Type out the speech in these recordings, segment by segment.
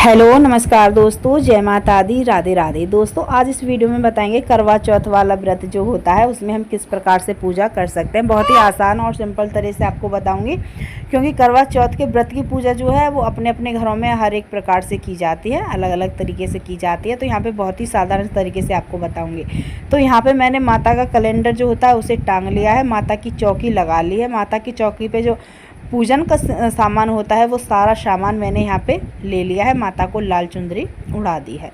Hello नमस्कार दोस्तों, जय माता दी, राधे राधे। दोस्तों आज इस वीडियो में बताएंगे करवा चौथ वाला व्रत जो होता है उसमें हम किस प्रकार से पूजा कर सकते हैं। बहुत ही आसान और सिंपल तरह से आपको बताऊंगी, क्योंकि करवा चौथ के व्रत की पूजा जो है वो अपने अपने घरों में हर एक प्रकार से की जाती है, अलग अलग तरीके से की जाती है। तो यहाँ पर बहुत ही साधारण तरीके से आपको बताऊँगी। तो यहाँ पर मैंने माता का कैलेंडर जो होता है उसे टांग लिया है, माता की चौकी लगा ली है। माता की चौकी पर जो पूजन का सामान होता है वो सारा सामान मैंने यहाँ पे ले लिया है। माता को लाल चुंदरी उड़ा दी है।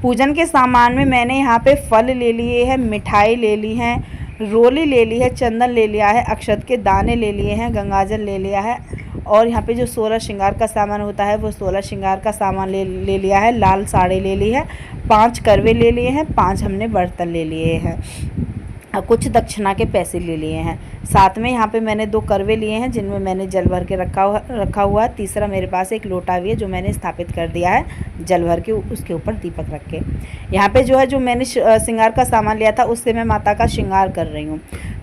पूजन के सामान में मैंने यहाँ पे फल ले लिए हैं, मिठाई ले ली है, रोली ले ली है, चंदन ले लिया है, अक्षत के दाने ले लिए हैं, गंगाजल ले लिया है, और यहाँ पे जो 16 श्रृंगार का सामान होता है वो 16 श्रृंगार का सामान ले लिया है। लाल साड़ी ले ली है, 5 करवे ले लिए हैं, 5 हमने बर्तन ले लिए हैं, कुछ दक्षिणा के पैसे ले लिए हैं। साथ में यहाँ पे मैंने 2 करवे लिए हैं जिनमें मैंने जल भर के रखा हुआ है। तीसरा मेरे पास एक लोटा भी है जो मैंने स्थापित कर दिया है जल भर के, उसके ऊपर दीपक रख के। यहाँ पे जो है जो मैंने श्रृंगार का सामान लिया था उससे मैं माता का श्रृंगार कर रही हूँ।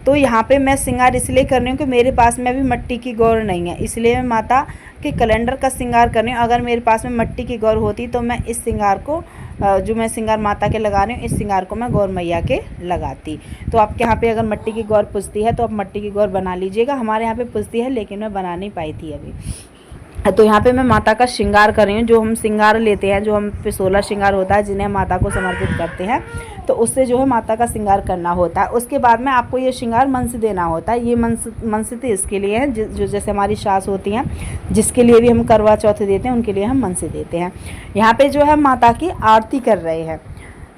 तो यहाँ पे मैं श्रृंगार इसलिए कर रही हूँ कि मेरे पास में अभी मिट्टी की गौर नहीं है, इसलिए मैं माता के कैलेंडर का श्रृंगार कर रही हूँ। अगर मेरे पास में मिट्टी की गौर होती तो मैं इस श्रृंगार को जो मैं श्रृंगार माता के लगा रही हूँ इस श्रृंगार को मैं गौर मैया के लगाती। तो आपके यहाँ पे अगर मिट्टी की गौर पुजती है तो आप मिट्टी की गौर बना लीजिएगा। हमारे यहाँ पे पुजती है लेकिन मैं बना नहीं पाई थी अभी। तो यहाँ पे मैं माता का श्रृंगार कर रही हूँ। जो हम श्रृंगार लेते हैं, जो हम पे 16 श्रृंगार होता है जिन्हें माता को समर्पित करते हैं, तो उससे जो है माता का श्रृंगार करना होता है। उसके बाद में आपको ये श्रृंगार मन से देना होता है। ये मन से तो इसके लिए है जो जैसे हमारी सास होती हैं जिसके लिए भी हम करवा चौथ देते हैं उनके लिए हम मन से देते हैं। यहाँ पर जो है माता की आरती कर रहे हैं।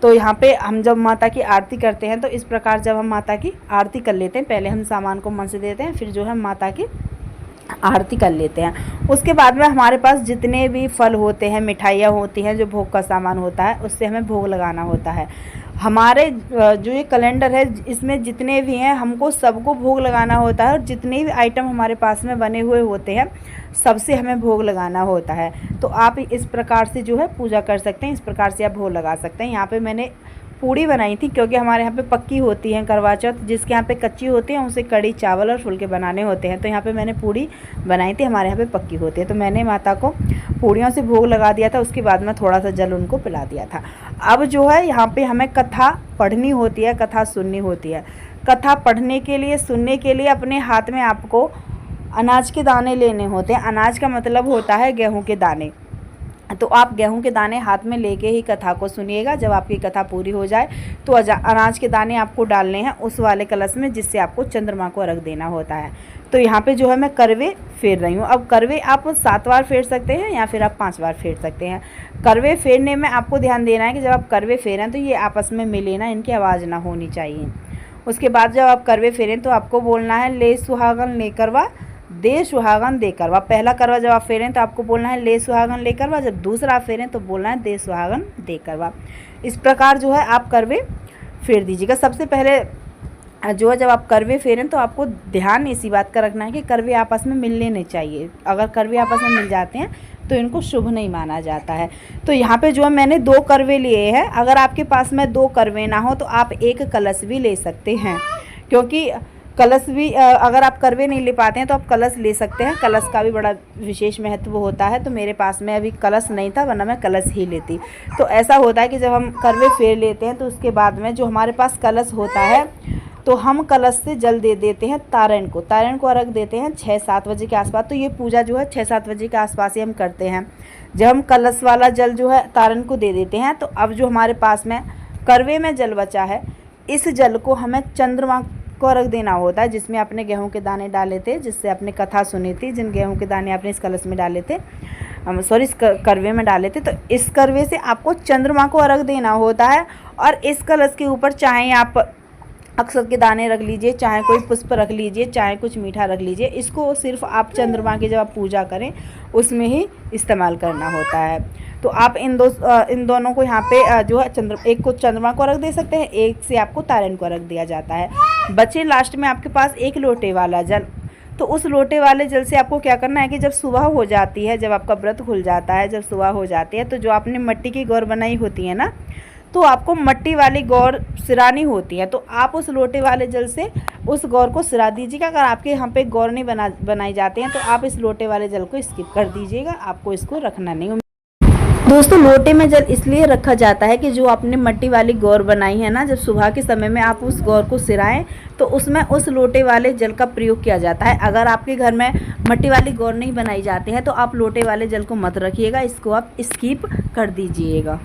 तो यहाँ पे हम जब माता की आरती करते हैं तो इस प्रकार जब हम माता की आरती कर लेते हैं, पहले हम सामान को मन से देते हैं, फिर जो है माता की आरती कर लेते हैं। उसके बाद में हमारे पास जितने भी फल होते हैं, मिठाइयाँ होती हैं, जो भोग का सामान होता है उससे हमें भोग लगाना होता है। हमारे जो ये कैलेंडर है इसमें जितने भी हैं हमको सबको भोग लगाना होता है, और जितने भी आइटम हमारे पास में बने हुए होते हैं सबसे हमें भोग लगाना होता है। तो आप इस प्रकार से जो है पूजा कर सकते हैं, इस प्रकार से आप भोग लगा सकते हैं। यहाँ पे मैंने पूड़ी बनाई थी क्योंकि हमारे यहाँ पे पक्की होती हैं करवा चौथ, जिसके यहाँ पे कच्ची होती हैं उसे कड़ी चावल और फुलके बनाने होते हैं। तो यहाँ पे मैंने पूड़ी बनाई थी, हमारे यहाँ पे पक्की होती है। तो मैंने माता को पूड़ियों से भोग लगा दिया था, उसके बाद में थोड़ा सा जल उनको पिला दिया था। अब जो है यहाँ पे हमें कथा पढ़नी होती है, कथा सुननी होती है। कथा पढ़ने के लिए, सुनने के लिए अपने हाथ में आपको अनाज के दाने लेने होते हैं। अनाज का मतलब होता है गेहूँ के दाने। तो आप गेहूं के दाने हाथ में लेके ही कथा को सुनिएगा। जब आपकी कथा पूरी हो जाए तो अनाज के दाने आपको डालने हैं उस वाले कलश में जिससे आपको चंद्रमा को अर्घ देना होता है। तो यहाँ पे जो है मैं करवे फेर रही हूँ। अब करवे आप 7 बार फेर सकते हैं या फिर आप 5 बार फेर सकते हैं। करवे फेरने में आपको ध्यान देना है कि जब आप करवे फेरें तो ये आपस में मिले ना, इनकी आवाज़ ना होनी चाहिए। उसके बाद जब आप करवे फेरें तो आपको बोलना है ले सुहागन ले करवा, दे सुहागन दे करवा। पहला करवा जब आप फेरें तो आपको बोलना है ले सुहागन ले करवा, जब दूसरा फेरें तो बोलना है दे सुहागन दे करवा। इस प्रकार जो है आप करवे फेर दीजिएगा। सबसे पहले जो है जब आप करवे फेरें तो आपको ध्यान इसी बात का रखना है कि करवे आपस में मिलने नहीं चाहिए। अगर करवे आपस में मिल जाते हैं तो इनको शुभ नहीं माना जाता है। तो यहाँ पे जो है मैंने 2 करवे लिए हैं। अगर आपके पास में 2 करवे ना हो तो आप 1 कलश भी ले सकते हैं, क्योंकि कलश भी अगर आप करवे नहीं ले पाते हैं तो आप कलश ले सकते हैं। कलश का भी बड़ा विशेष महत्व होता है। तो मेरे पास में अभी कलश नहीं था, वरना मैं कलश ही लेती। तो ऐसा होता है कि जब हम करवे फेर लेते हैं तो उसके बाद में जो हमारे पास कलश होता है तो हम कलश से जल दे देते हैं तारण को अर्घ देते हैं 6-7 बजे के आसपास। तो ये पूजा जो है 6-7 बजे के आसपास ही हम करते हैं। जब हम कलश वाला जल जो है तारण को दे देते हैं तो अब जो हमारे पास में करवे में जल बचा है, इस जल को हमें चंद्रमा को अर्घ देना होता है, जिसमें अपने गेहूं के दाने डाले थे, जिससे आपने कथा सुनी थी, जिन गेहूं के दाने आपने इस कलश में डाले थे, इस करवे में डाले थे। तो इस करवे से आपको चंद्रमा को अर्घ देना होता है। और इस कलश के ऊपर चाहे आप अक्षत के दाने रख लीजिए, चाहे कोई पुष्प रख लीजिए, चाहे कुछ मीठा रख लीजिए। इसको सिर्फ आप चंद्रमा की जब आप पूजा करें उसमें ही इस्तेमाल करना होता है। तो आप इन दोनों को यहाँ पे जो है एक को चंद्रमा को रख दे सकते हैं, एक से आपको तारण को रख दिया जाता है। बचे लास्ट में आपके पास 1 लोटे वाला जल। तो उस लोटे वाले जल से आपको क्या करना है कि जब सुबह हो जाती है, जब आपका व्रत खुल जाता है, जब सुबह हो जाती है तो जो आपने मिट्टी की गौर बनाई होती है ना, तो आपको मिट्टी वाली गौर सिरानी होती है। तो आप उस लोटे वाले जल से उस गौर को सिरा दीजिएगा। अगर आपके यहाँ पे गौर नहीं बनाई जाते हैं तो आप इस लोटे वाले जल को स्किप कर दीजिएगा, आपको इसको रखना नहीं। दोस्तों लोटे में जल इसलिए रखा जाता है कि जो आपने मट्टी वाली गौर बनाई है ना, जब सुबह के समय में आप उस गौर को सिराएं तो उसमें उस लोटे वाले जल का प्रयोग किया जाता है। अगर आपके घर में मट्टी वाली गौर नहीं बनाई जाती है तो आप लोटे वाले जल को मत रखिएगा, इसको आप स्किप कर दीजिएगा।